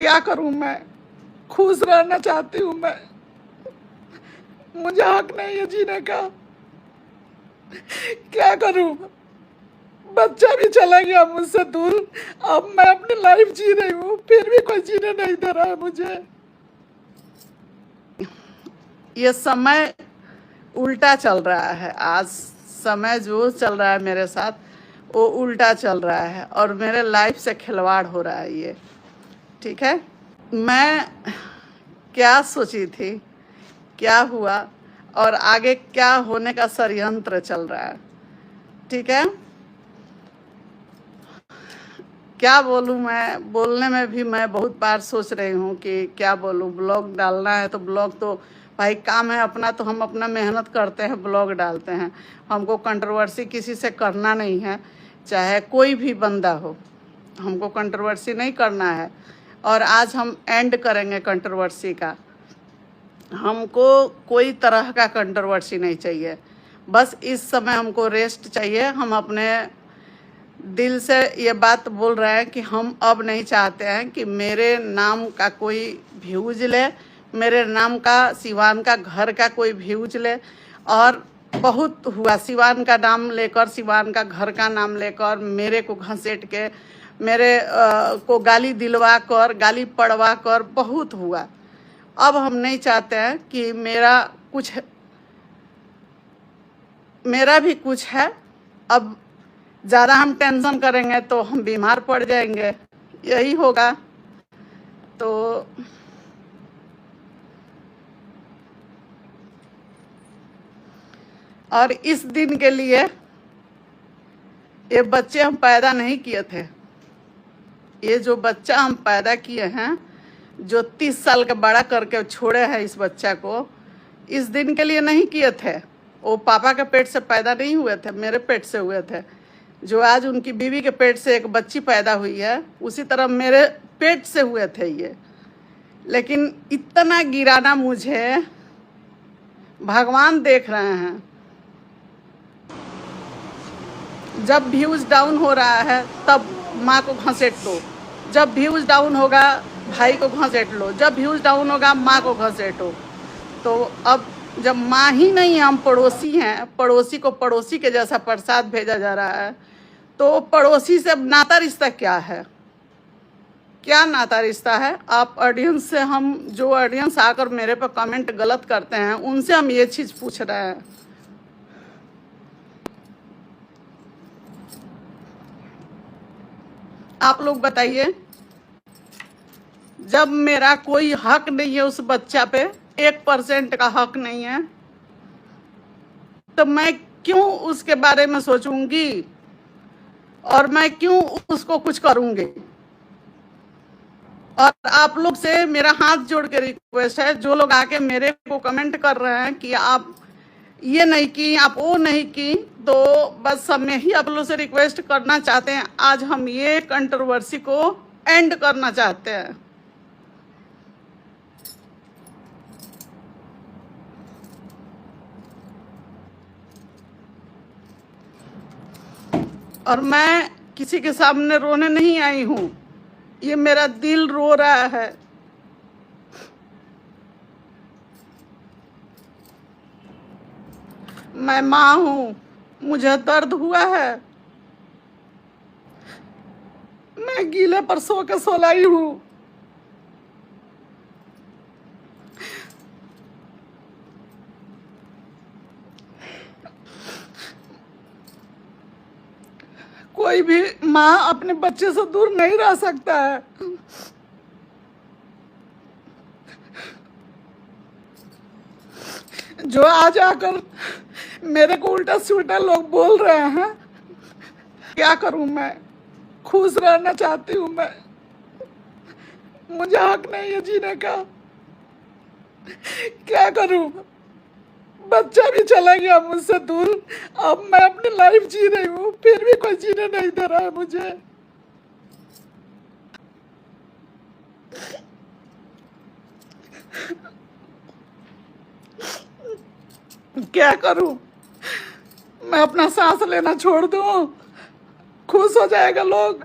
क्या करूं मैं? खुश रहना चाहती हूं मैं। मुझे हक नहीं है जीने का। क्या करूं? बच्चा भी चला गया मुझसे दूर। अब मैं अपनी लाइफ जी रही हूँ, फिर भी कोई जीने नहीं दे रहा है मुझे। ये समय उल्टा चल रहा है। आज समय जो चल रहा है मेरे साथ वो उल्टा चल रहा है और मेरे लाइफ से खिलवाड़ हो रहा है ये। ठीक है, मैं क्या सोची थी, क्या हुआ और आगे क्या होने का षड्यंत्र चल रहा है। ठीक है, क्या बोलूँ मैं? बोलने में भी मैं बहुत बार सोच रही हूँ कि क्या बोलूँ। ब्लॉग डालना है तो ब्लॉग तो भाई काम है अपना, तो हम अपना मेहनत करते हैं, ब्लॉग डालते हैं। हमको कंट्रोवर्सी किसी से करना नहीं है, चाहे कोई भी बंदा हो, हमको कंट्रोवर्सी नहीं करना है। और आज हम एंड करेंगे कंट्रोवर्सी का। हमको कोई तरह का कंट्रोवर्सी नहीं चाहिए, बस इस समय हमको रेस्ट चाहिए। हम अपने दिल से ये बात बोल रहे हैं कि हम अब नहीं चाहते हैं कि मेरे नाम का कोई व्यूज ले, मेरे नाम का सिवान का घर का कोई व्यूज ले। और बहुत हुआ सिवान का नाम लेकर, सिवान का घर का नाम लेकर, मेरे को घसीट के, मेरे को गाली दिलवा कर, गाली पड़वा कर बहुत हुआ। अब हम नहीं चाहते हैं कि मेरा भी कुछ है। अब ज़्यादा हम टेंशन करेंगे तो हम बीमार पड़ जाएंगे, यही होगा। तो और इस दिन के लिए ये बच्चे हम पैदा नहीं किए थे। ये जो बच्चा हम पैदा किए हैं, जो 30 साल का बड़ा करके छोड़े हैं इस बच्चा को, इस दिन के लिए नहीं किए थे। वो पापा के पेट से पैदा नहीं हुए थे, मेरे पेट से हुए थे। जो आज उनकी बीवी के पेट से एक बच्ची पैदा हुई है, उसी तरह मेरे पेट से हुए थे ये। लेकिन इतना गिराना मुझे भगवान देख रहे हैं। जब व्यूज डाउन हो रहा है तब माँ को घसीट लो, जब व्यूज डाउन होगा भाई को घसीट लो, जब व्यूज डाउन होगा माँ को घसीटो। तो अब जब माँ ही नहीं, हम पड़ोसी हैं, पड़ोसी को पड़ोसी के जैसा प्रसाद भेजा जा रहा है, तो पड़ोसी से नाता रिश्ता क्या है? क्या नाता रिश्ता है? आप ऑडियंस से, हम जो ऑडियंस आकर मेरे पर कमेंट गलत करते हैं, उनसे हम ये चीज़ पूछ रहे हैं। आप लोग बताइए, जब मेरा कोई हक नहीं है उस बच्चा पे, 1% का हक नहीं है, तो मैं क्यों उसके बारे में सोचूंगी और मैं क्यों उसको कुछ करूंगी? और आप लोग से मेरा हाथ जोड़ के रिक्वेस्ट है, जो लोग आके मेरे को कमेंट कर रहे हैं कि आप ये नहीं की, आप वो नहीं की, तो बस हम यही आप लोग से रिक्वेस्ट करना चाहते हैं, आज हम ये कंट्रोवर्सी को एंड करना चाहते हैं। और मैं किसी के सामने रोने नहीं आई हूं, ये मेरा दिल रो रहा है। मैं माँ हूं, मुझे दर्द हुआ है। मैं गीले पर सो के सोलाई हूं। कोई भी माँ अपने बच्चे से दूर नहीं रह सकता है। जो आज आकर मेरे को उल्टा सुल्टा लोग बोल रहे हैं, क्या करूं मैं? खुश रहना चाहती हूं मैं। मुझे हक नहीं है जीने का। क्या करूं? बच्चा भी चला गया मुझसे दूर। अब मैं अपनी लाइफ जी रही हूँ, फिर भी कोई जीने नहीं दे रहा है मुझे। क्या करूं? मैं अपना सांस लेना छोड़ दूं? खुश हो जाएगा लोग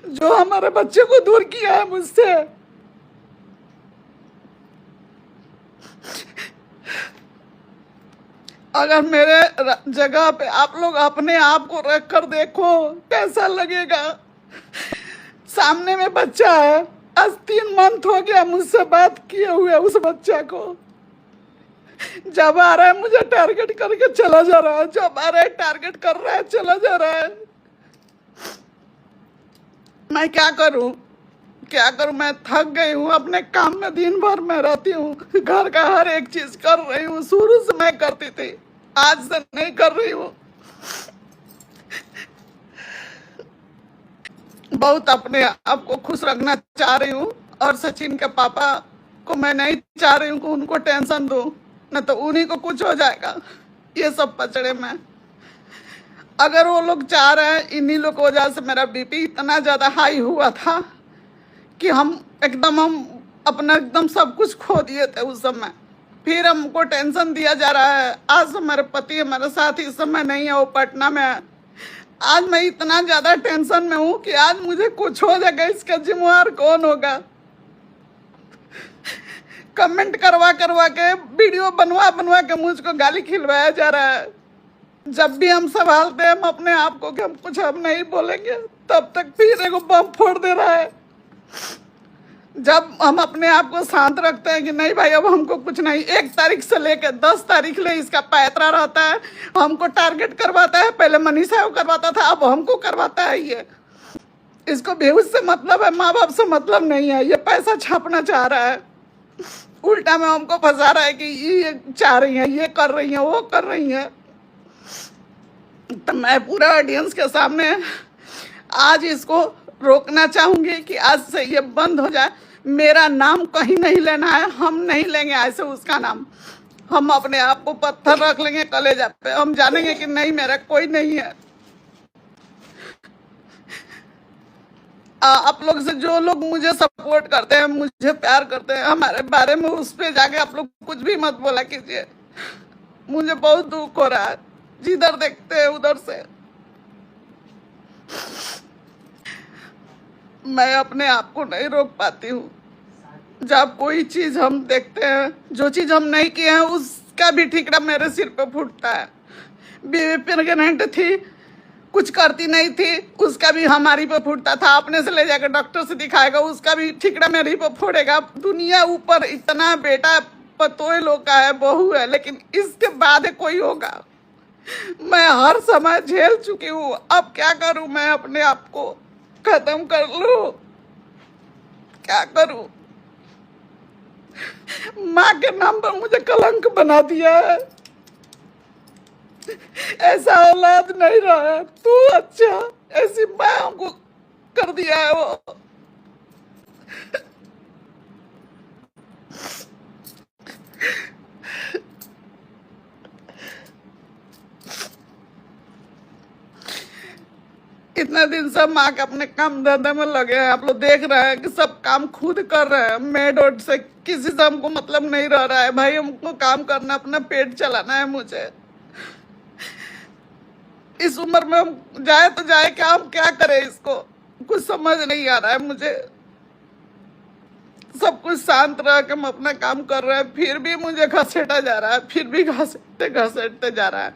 जो हमारे बच्चे को दूर किया है मुझसे। अगर मेरे जगह पे आप लोग अपने आप को रख कर देखो कैसा लगेगा। सामने में बच्चा है, आज 3 मंथ हो गया मुझसे बात किए हुए। उस बच्चा को जब आ रहा है मुझे टारगेट करके चला जा रहा है, जब आ रहा है टारगेट कर रहा है चला जा रहा है। मैं क्या करूं, क्या करूं? मैं थक गई हूं अपने काम में, दिन भर मैं रहती हूं, घर का हर एक चीज कर रही हूं। शुरू से मैं करती थी, आज से नहीं कर रही हूं। बहुत अपने आप को खुश रखना चाह रही हूँ, और सचिन के पापा को मैं नहीं चाह रही हूँ कि उनको टेंशन दूं, न तो उन्हीं को कुछ हो जाएगा ये सब पचड़े में। अगर वो लोग चाह रहे हैं, इन्हीं लोग की वजह से मेरा बीपी इतना ज्यादा हाई हुआ था कि हम अपना एकदम सब कुछ खो दिए थे उस समय। फिर हमको टेंशन दिया जा रहा है। आज मेरे पति हमारे साथ इस समय नहीं है, वो पटना में है। आज मैं इतना ज्यादा टेंशन में हूँ कि आज मुझे कुछ हो जाएगा, इसका जिम्मेवार कौन होगा? कमेंट करवा करवा के, वीडियो बनवा बनवा के मुझको गाली खिलवाया जा रहा है। जब भी हम संभालते हैं हम अपने आप को कि हम कुछ अब नहीं बोलेंगे, तब तक फिर एगो बम फोड़ दे रहा है। जब हम अपने आप को शांत रखते हैं कि नहीं भाई अब हमको कुछ नहीं, 1 तारीख से लेकर 10 तारीख ले इसका पैतरा रहता है, हमको टारगेट करवाता है। पहले मनीषा को करवाता था, अब हमको करवाता है। ये इसको बेहूस से मतलब है, माँ बाप से मतलब नहीं है। ये पैसा छापना चाह रहा है, उल्टा में हमको फंसा रहा है कि ये चाह रही है, ये कर रही है, वो कर रही है। तो मैं पूरा ऑडियंस के सामने आज इसको रोकना चाहूंगी कि आज से ये बंद हो जाए। मेरा नाम कहीं नहीं लेना है, हम नहीं लेंगे ऐसे उसका नाम। हम अपने आप को पत्थर रख लेंगे कलेजा पे, हम जानेंगे कि नहीं मेरा कोई नहीं है। आप लोग से जो लोग मुझे सपोर्ट करते हैं, मुझे प्यार करते हैं, हमारे बारे में उस पे जाके आप लोग कुछ भी मत बोला कीजिए। मुझे बहुत दुख हो रहा है, जिधर देखते हैं उधर से मैं अपने आप को नहीं रोक पाती हूँ। जब कोई चीज हम देखते हैं, जो चीज हम नहीं किए हैं उसका भी ठिकरा मेरे सिर पे फूटता है। बीवी प्रेग्नेंट थी, कुछ करती नहीं थी, उसका भी हमारी पे फूटता था। अपने से ले जाकर डॉक्टर से दिखाएगा, उसका भी ठिकरा मेरी पे फोड़ेगा। दुनिया ऊपर इतना बेटा पतोए लोग का है, बहू है, लेकिन इसके बाद कोई होगा। मैं हर समय झेल चुकी हूँ, अब क्या करूं? मैं अपने आप को खत्म कर लूं? क्या करूं? माँ के नाम पर मुझे कलंक बना दिया है। ऐसा औलाद नहीं रहा है, तू अच्छा, ऐसी माँ को कर दिया है वो। इतने दिन से माँ के अपने काम धंधे में लगे हैं। आप लोग देख रहे हैं कि सब काम खुद कर रहे हैं। मेड और से किसी से हमको मतलब नहीं रह रहा है। भाई हमको काम करना, अपना पेट चलाना है। मुझे इस उम्र में हम जाए तो जाए क्या, हम क्या करें? इसको कुछ समझ नहीं आ रहा है मुझे। सब कुछ शांत रह के हम अपना काम कर रहे हैं, फिर भी मुझे घसीटा जा रहा है, फिर भी घसीटते घसीटते जा रहा है।